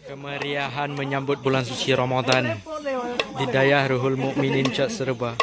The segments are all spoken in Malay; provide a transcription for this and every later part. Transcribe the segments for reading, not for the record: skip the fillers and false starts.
Kemeriahan menyambut bulan suci Ramadan di Dayah Ruhul Mukminin Cat Serba.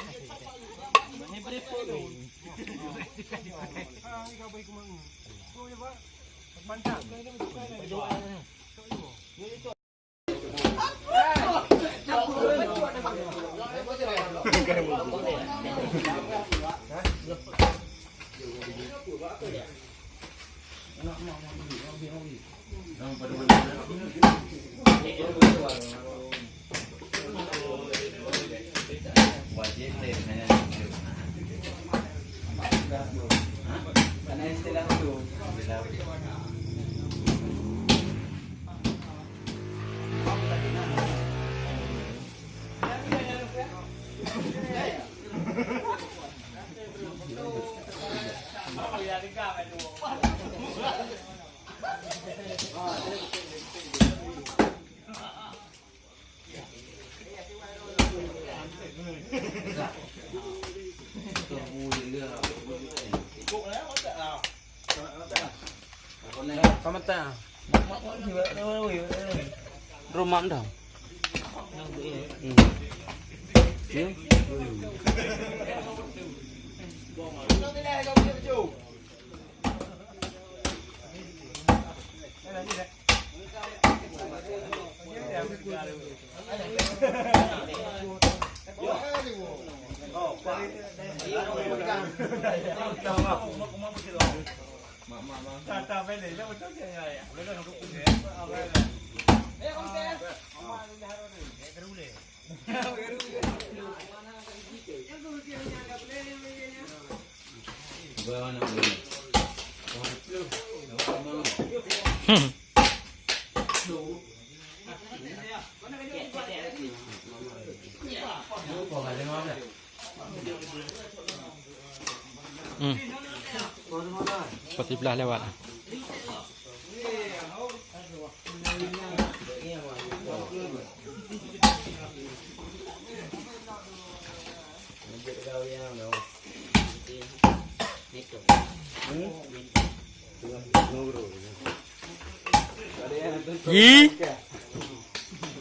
Rumah dah. Seperti belah lewat. Ya.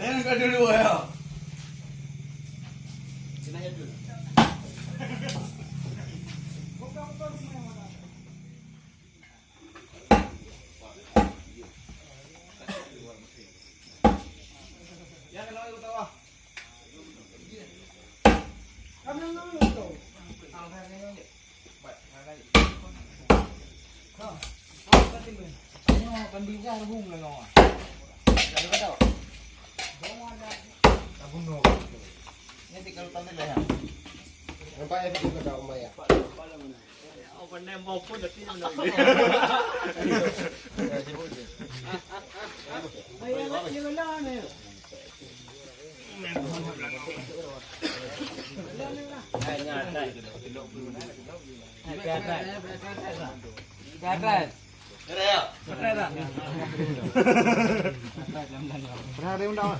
Angkat dulu ya. Pernah ada undang.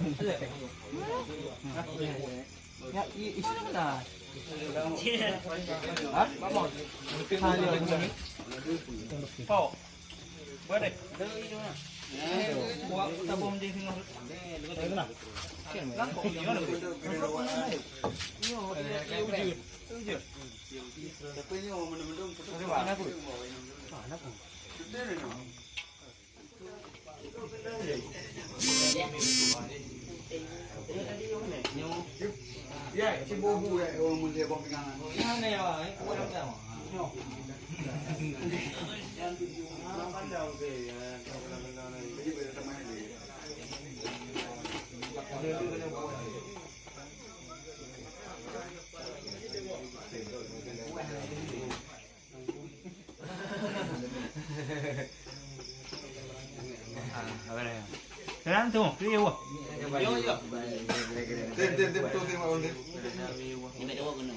Ya, istilah. Hah? Ngomong. Pau. Boleh. Buat tabung di sini. Langkok gimana? Tapi ini mau mendung-mendung putus. Mana aku? Mana aku? Ya, si bobu ya, orang mulia bang pingangan. Mana ya? Aku nak tahu. Sekarang tu, dia wah. Yo. Tem betul tem awal tem. Ini dia kena.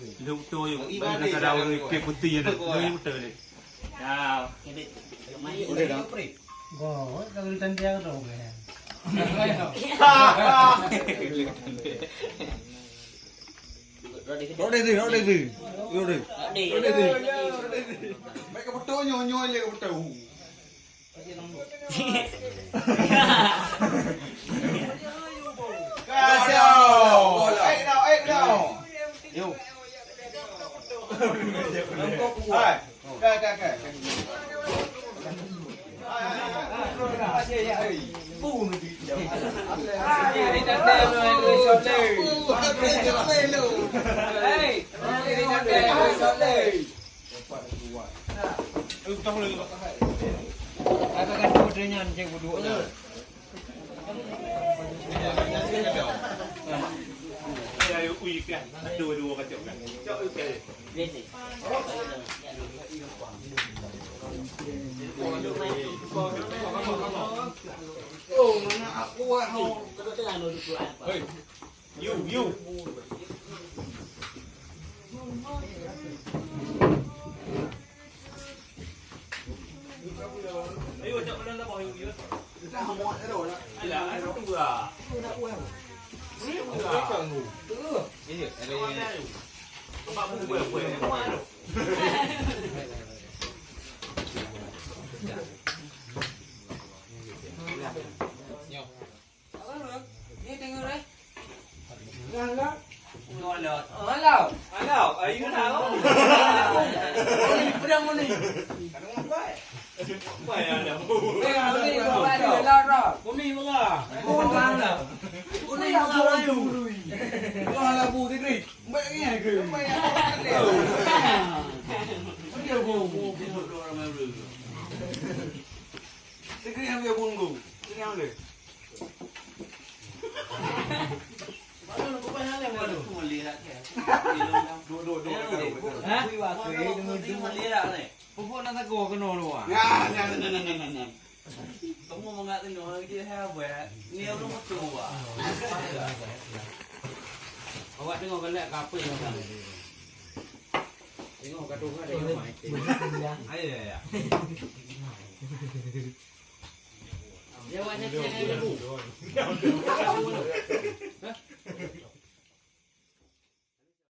Dia betul yo. Nak kadau ke putih ada. Dia betul ni. Dah. Udah dah. Bo, kalau tan dia tu. Rode tu. Mereka betul nyo le betul. Kacau. Aik dah. Yo. Hai. Kak. Dua kacau kan. Oh, mana aku ho. Hey. You. Ayo cak pelan dah bawa you. Kita hamot dah dah. Alah, aku tunggu ah. Aku nak buat. Ni buat tunggu. Tu. Ini ada. Apa mau buat? Ni tengok dah. Enggak. Alau. Ayu tahu. Ini pedang mana ni? Kadang baik. Baik ada. Ni bawa dia lara. Bumi menga. Orang dah. Bumi menga ayu. Orang labu tegri. Baik ni ke? Baik ada. Dia bu orang baru. Tegri ambil bunggu. Ini ambil. Pupuk nak takut kena lu ah. Ya. Kamu mau ngat tengok lagi hebat. Ni belum betul ah. Awak tengok galak kapal ni kan. Tengok kadung ada yang mai. Ayo ya. Dia wajib channel dulu. Hah?